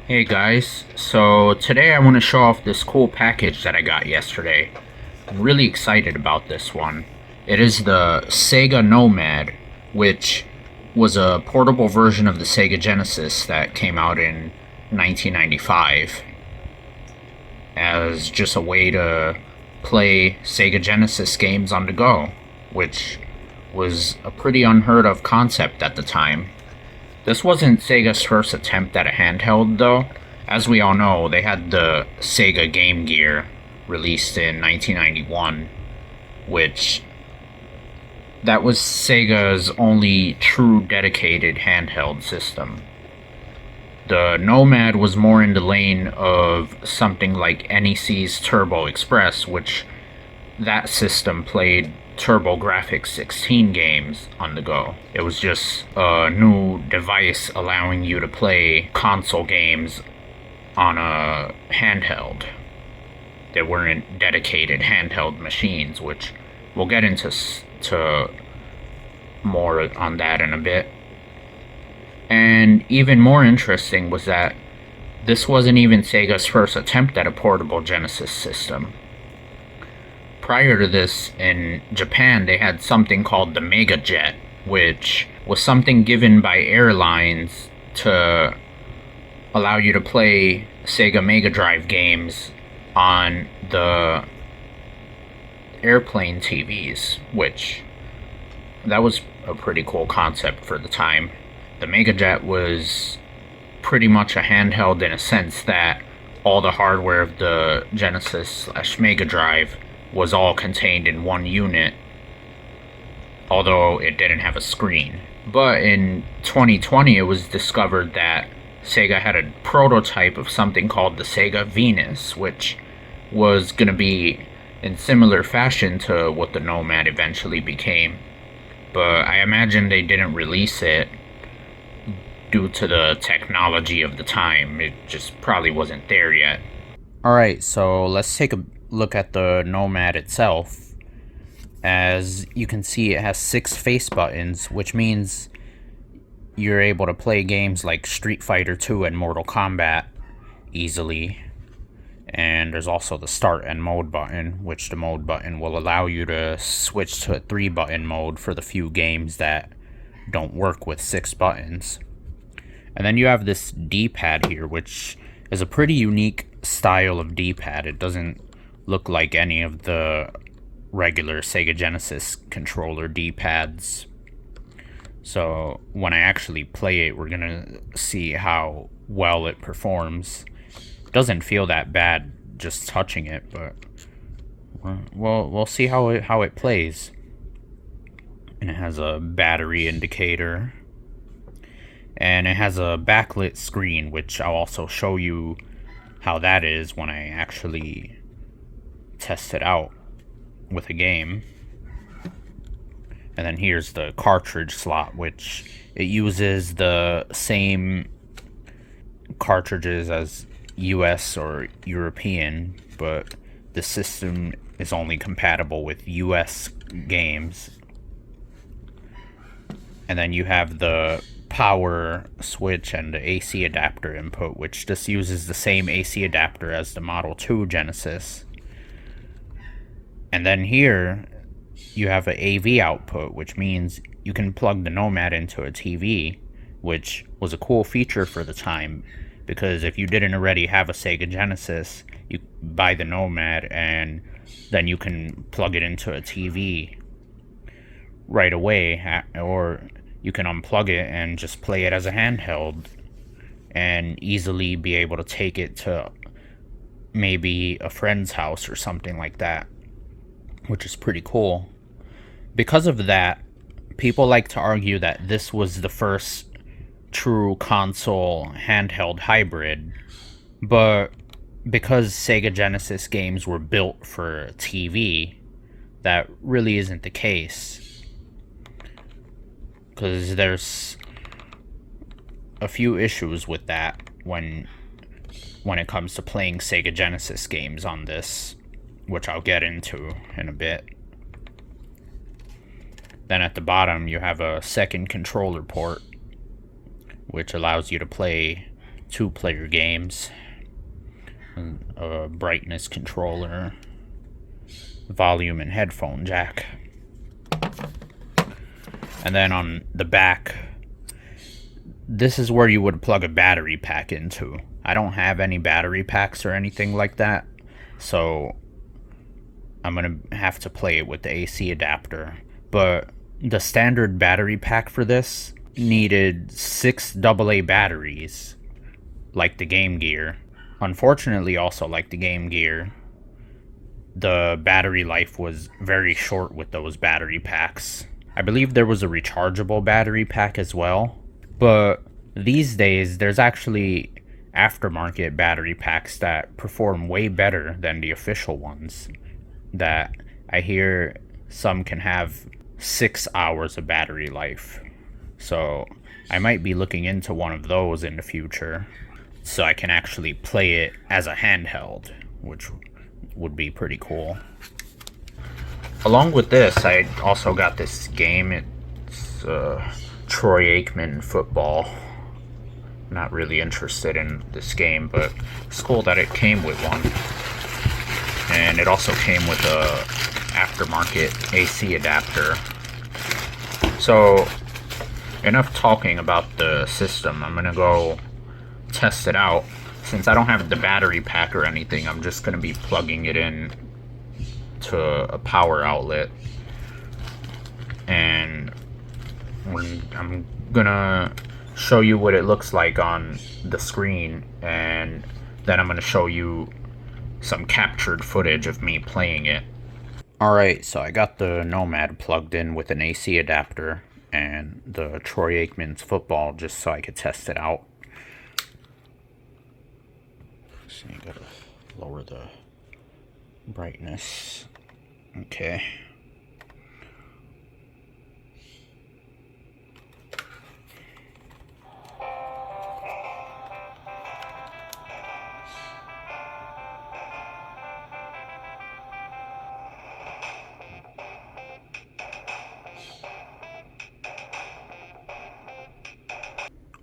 Hey guys, so today I want to show off this cool package that I got yesterday. I'm really excited about this one. It is the Sega Nomad, which was a portable version of the Sega Genesis that came out in 1995 as just a way to play Sega Genesis games on the go, which was a pretty unheard of concept at the time. This wasn't Sega's first attempt at a handheld, though. As we all know, they had the Sega Game Gear released in 1991, which that was Sega's only true dedicated handheld system. The Nomad was more in the lane of something like NEC's Turbo Express, which that system played TurboGrafx-16 games on the go. It was just a new device allowing you to play console games on a handheld. They weren't dedicated handheld machines, which we'll get into more on that in a bit. And even more interesting was that this wasn't even Sega's first attempt at a portable Genesis system. Prior to this, in Japan, they had something called the Mega Jet, which was something given by airlines to allow you to play Sega Mega Drive games on the airplane TVs, which that was a pretty cool concept for the time. The Mega Jet was pretty much a handheld in a sense that all the hardware of the Genesis/Mega Drive was all contained in one unit, although it didn't have a screen. But in 2020, it was discovered that Sega had a prototype of something called the Sega Venus, which was going to be in similar fashion to what the Nomad eventually became. But I imagine they didn't release it due to the technology of the time. It just probably wasn't there yet. Alright, so let's take a look at the Nomad itself. As you can see, it has 6 face buttons, which means you're able to play games like Street Fighter 2 and Mortal Kombat easily. And there's also the start and mode button, which the mode button will allow you to switch to a 3-button mode for the few games that don't work with 6 buttons. And then you have this D-pad here, which is a pretty unique style of D-pad. It doesn't look like any of the regular Sega Genesis controller D-pads. So when I actually play it, we're gonna see how well it performs. It doesn't feel that bad just touching it, but we'll see how it plays. And it has a battery indicator, and it has a backlit screen, which I'll also show you how that is when I actually test it out with a game. And then here's the cartridge slot, which it uses the same cartridges as US or European, but the system is only compatible with US games. And then you have the power switch and the AC adapter input, which just uses the same AC adapter as the Model 2 Genesis. And then here you have an AV output, which means you can plug the Nomad into a TV, which was a cool feature for the time, because if you didn't already have a Sega Genesis, you buy the Nomad and then you can plug it into a TV right away, or you can unplug it and just play it as a handheld and easily be able to take it to maybe a friend's house or something like that, which is pretty cool. Because of that, people like to argue that this was the first true console handheld hybrid, but because Sega Genesis games were built for TV, that really isn't the case. Because there's a few issues with that when it comes to playing Sega Genesis games on this, which I'll get into in a bit. Then at the bottom you have a second controller port, which allows you to play 2-player games, a brightness controller, volume and headphone jack. And then on the back, this is where you would plug a battery pack into. I don't have any battery packs or anything like that, so I'm gonna have to play it with the AC adapter. But the standard battery pack for this needed 6 AA batteries, like the Game Gear. Unfortunately, also like the Game Gear, the battery life was very short with those battery packs. I believe there was a rechargeable battery pack as well, but these days there's actually aftermarket battery packs that perform way better than the official ones, that I hear some can have 6 hours of battery life. So I might be looking into one of those in the future, so I can actually play it as a handheld, which would be pretty cool. Along with this, I also got this game. It's Troy Aikman football. Not really interested in this game, but it's cool that it came with one. And it also came with a aftermarket AC adapter. So, enough talking about the system. I'm gonna go test it out. Since I don't have the battery pack or anything, I'm just gonna be plugging it in to a power outlet, and I'm gonna show you what it looks like on the screen, and then I'm gonna show you some captured footage of me playing it. Alright, so I got the Nomad plugged in with an AC adapter and the Troy Aikman's football just so I could test it out. So you gotta lower the brightness. Okay.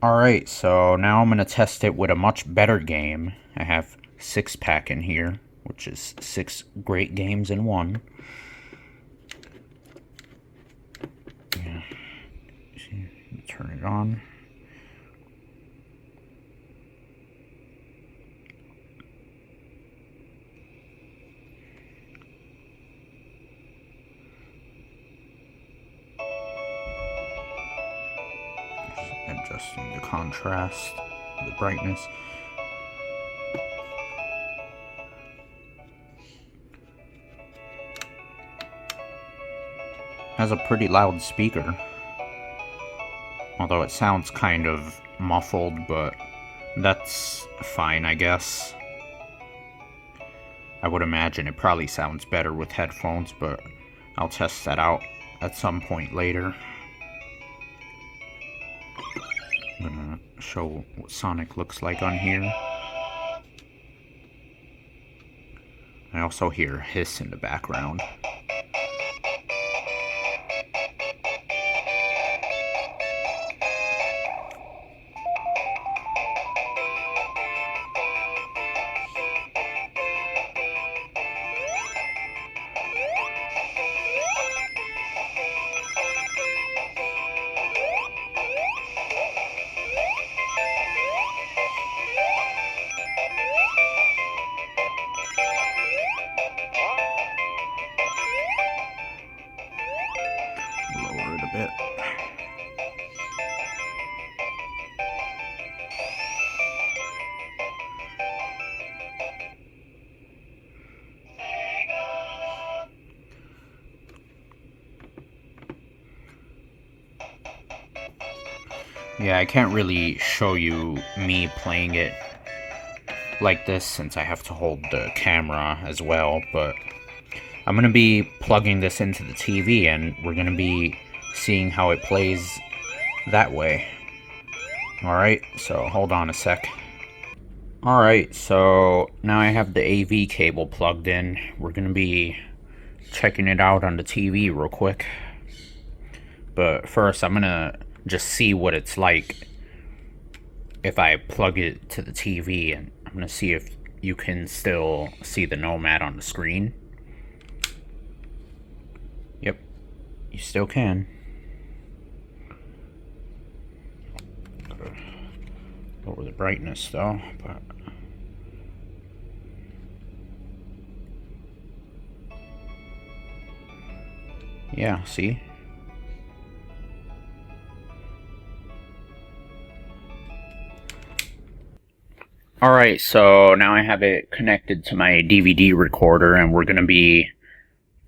Alright, so now I'm going to test it with a much better game. I have 6-pack in here, which is 6 great games in one. Yeah. Turn it on. Adjusting the contrast, the brightness. Has a pretty loud speaker, although it sounds kind of muffled, but that's fine, I guess. I would imagine it probably sounds better with headphones, but I'll test that out at some point later. I'm gonna show what Sonic looks like on here. I also hear hiss in the background. Lower it a bit. Yeah, I can't really show you me playing it like this since I have to hold the camera as well, but I'm going to be plugging this into the TV and we're going to be seeing how it plays that way. Alright, so hold on a sec. Alright, so now I have the AV cable plugged in. We're going to be checking it out on the TV real quick. But first, I'm going to just see what it's like if I plug it to the TV, and I'm gonna see if you can still see the Nomad on the screen. Yep, you still can. Lower the brightness though, but yeah, see? Alright, so now I have it connected to my DVD recorder, and we're going to be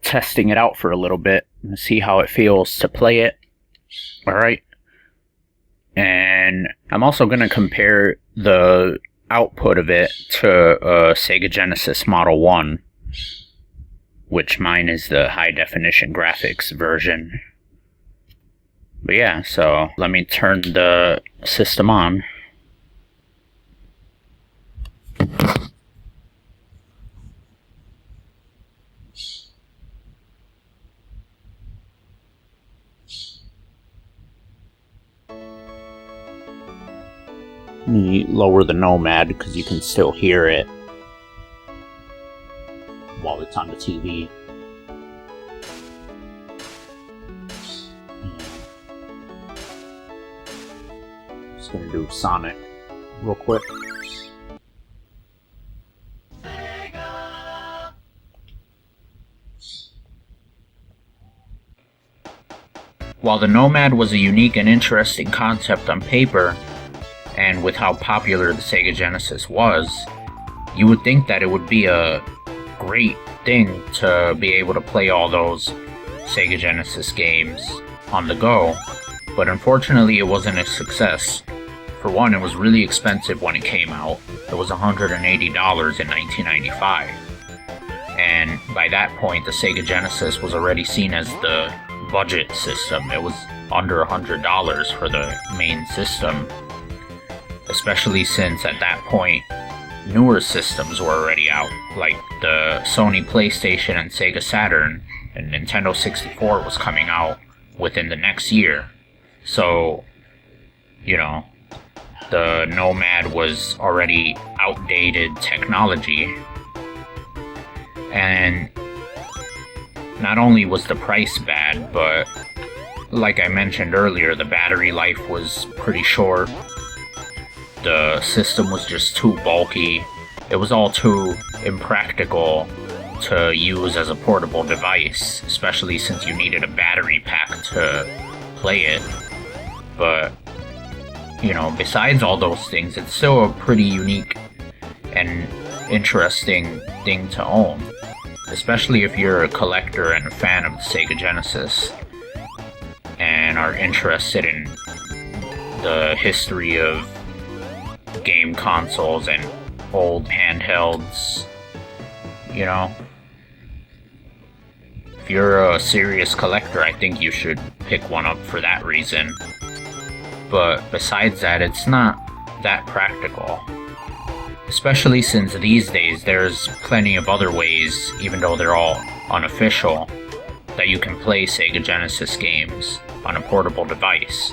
testing it out for a little bit and see how it feels to play it. Alright. And I'm also going to compare the output of it to a Sega Genesis Model 1, which mine is the high definition graphics version. But yeah, so let me turn the system on. Let me lower the Nomad because you can still hear it while it's on the TV. Just gonna do Sonic real quick. While the Nomad was a unique and interesting concept on paper, and with how popular the Sega Genesis was, you would think that it would be a great thing to be able to play all those Sega Genesis games on the go, but unfortunately it wasn't a success. For one, it was really expensive when it came out. It was $180 in 1995. And by that point, the Sega Genesis was already seen as the budget system. It was under $100 for the main system, especially since at that point newer systems were already out, like the Sony PlayStation and Sega Saturn, and Nintendo 64 was coming out within the next year. So, you know, the Nomad was already outdated technology. And not only was the price bad, but like I mentioned earlier, the battery life was pretty short. The system was just too bulky. It was all too impractical to use as a portable device, especially since you needed a battery pack to play it. But, you know, besides all those things, it's still a pretty unique and interesting thing to own, especially if you're a collector and a fan of the Sega Genesis and are interested in the history of game consoles and old handhelds. You know, if you're a serious collector, I think you should pick one up for that reason. But besides that, it's not that practical. Especially since these days there's plenty of other ways, even though they're all unofficial, that you can play Sega Genesis games on a portable device.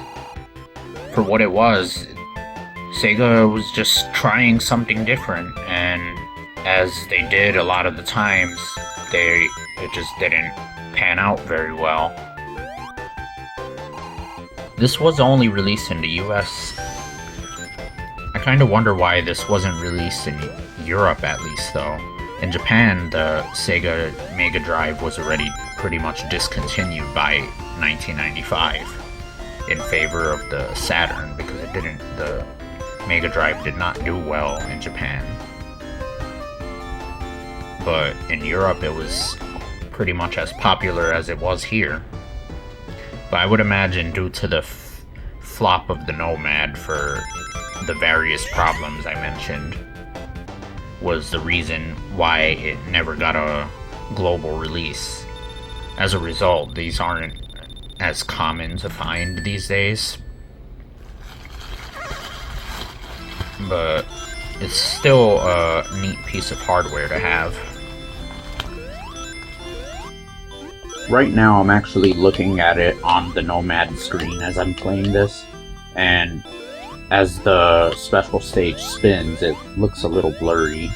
For what it was, Sega was just trying something different, and as they did a lot of the times, it just didn't pan out very well. This was only released in the US. I kinda wonder why this wasn't released in Europe at least, though. In Japan, the Sega Mega Drive was already pretty much discontinued by 1995 in favor of the Saturn, because the Mega Drive did not do well in Japan. But in Europe it was pretty much as popular as it was here. But I would imagine due to the flop of the Nomad for the various problems I mentioned was the reason why it never got a global release. As a result, these aren't as common to find these days. But it's still a neat piece of hardware to have. Right now I'm actually looking at it on the Nomad screen as I'm playing this, and as the special stage spins, it looks a little blurry.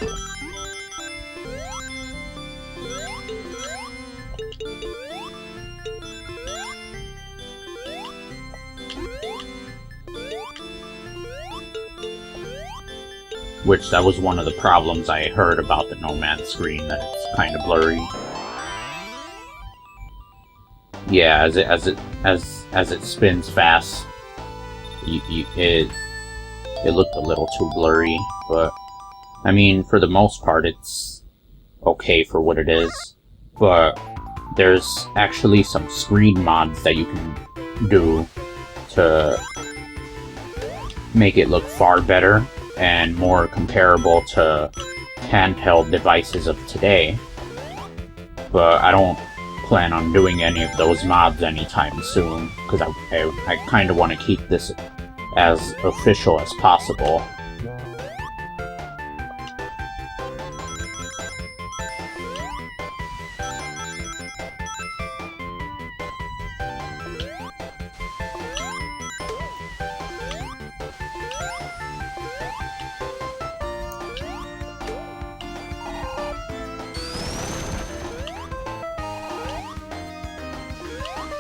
Which, that was one of the problems I heard about the Nomad screen, that it's kind of blurry. Yeah, as it spins fast, it looked a little too blurry, but I mean, for the most part, it's okay for what it is. But there's actually some screen mods that you can do to make it look far better and more comparable to handheld devices of today. But I don't plan on doing any of those mods anytime soon, because I kind of want to keep this as official as possible.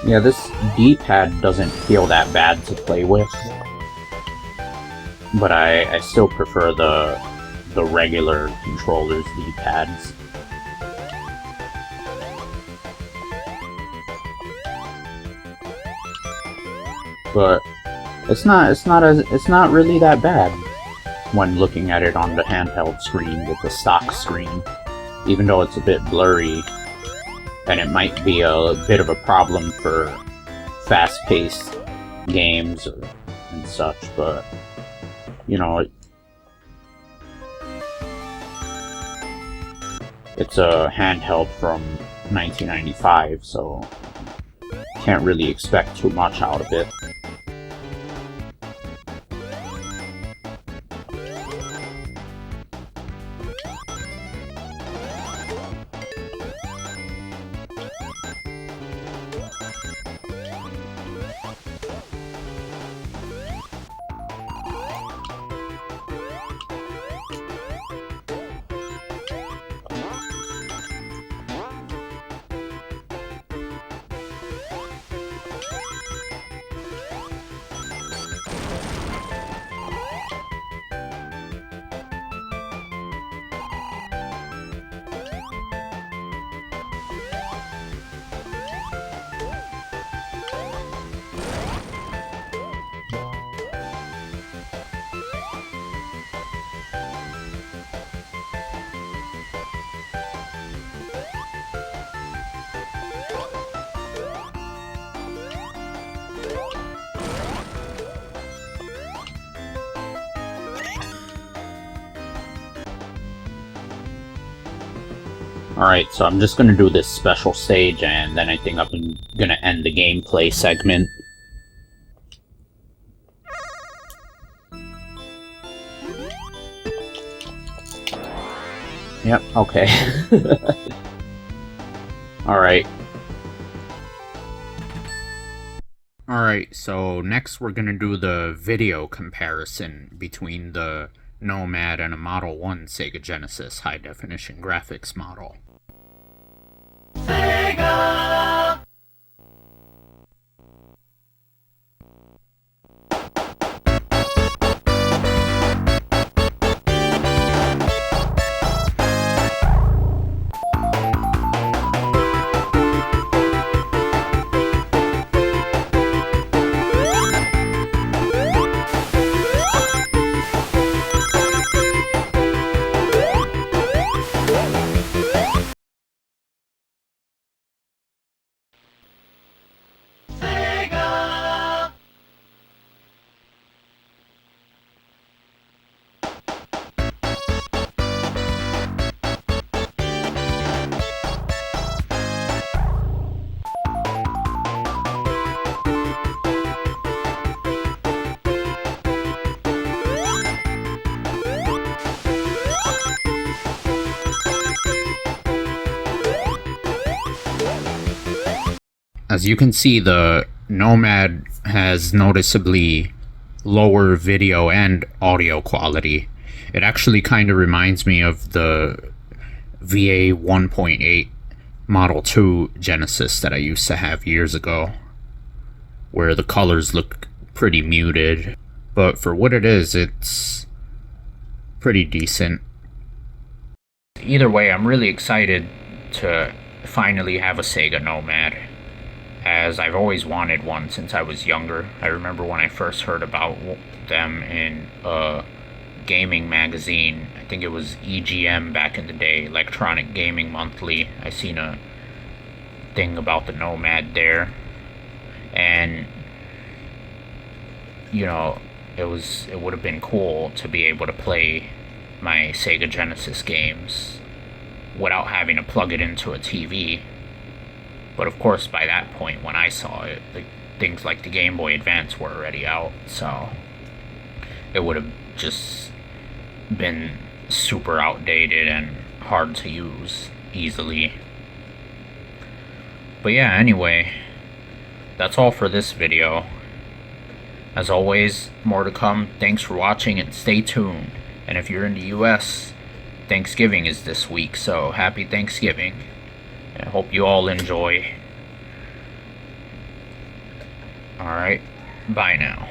Yeah, this D-pad doesn't feel that bad to play with, but I still prefer the regular controller's D-pads. But it's not really that bad when looking at it on the handheld screen with the stock screen, even though it's a bit blurry. And it might be a bit of a problem for fast-paced games and such, but, you know, it's a handheld from 1995, so can't really expect too much out of it. Alright, so I'm just gonna do this special stage, and then I think I'm gonna end the gameplay segment. Yep, okay. Alright. Alright, so next we're gonna do the video comparison between the Nomad and a Model 1 Sega Genesis high-definition graphics model. Sega! As you can see, the Nomad has noticeably lower video and audio quality. It actually kind of reminds me of the VA 1.8 Model 2 Genesis that I used to have years ago, where the colors look pretty muted, but for what it is, it's pretty decent. Either way, I'm really excited to finally have a Sega Nomad, as I've always wanted one since I was younger. I remember when I first heard about them in a gaming magazine. I think it was EGM back in the day, Electronic Gaming Monthly. I seen a thing about the Nomad there, and you know, it would have been cool to be able to play my Sega Genesis games without having to plug it into a TV. But of course, by that point, when I saw it, things like the Game Boy Advance were already out, so it would have just been super outdated and hard to use easily. But yeah, anyway, that's all for this video. As always, more to come. Thanks for watching and stay tuned. And if you're in the US, Thanksgiving is this week, so happy Thanksgiving. I hope you all enjoy. Alright, bye now.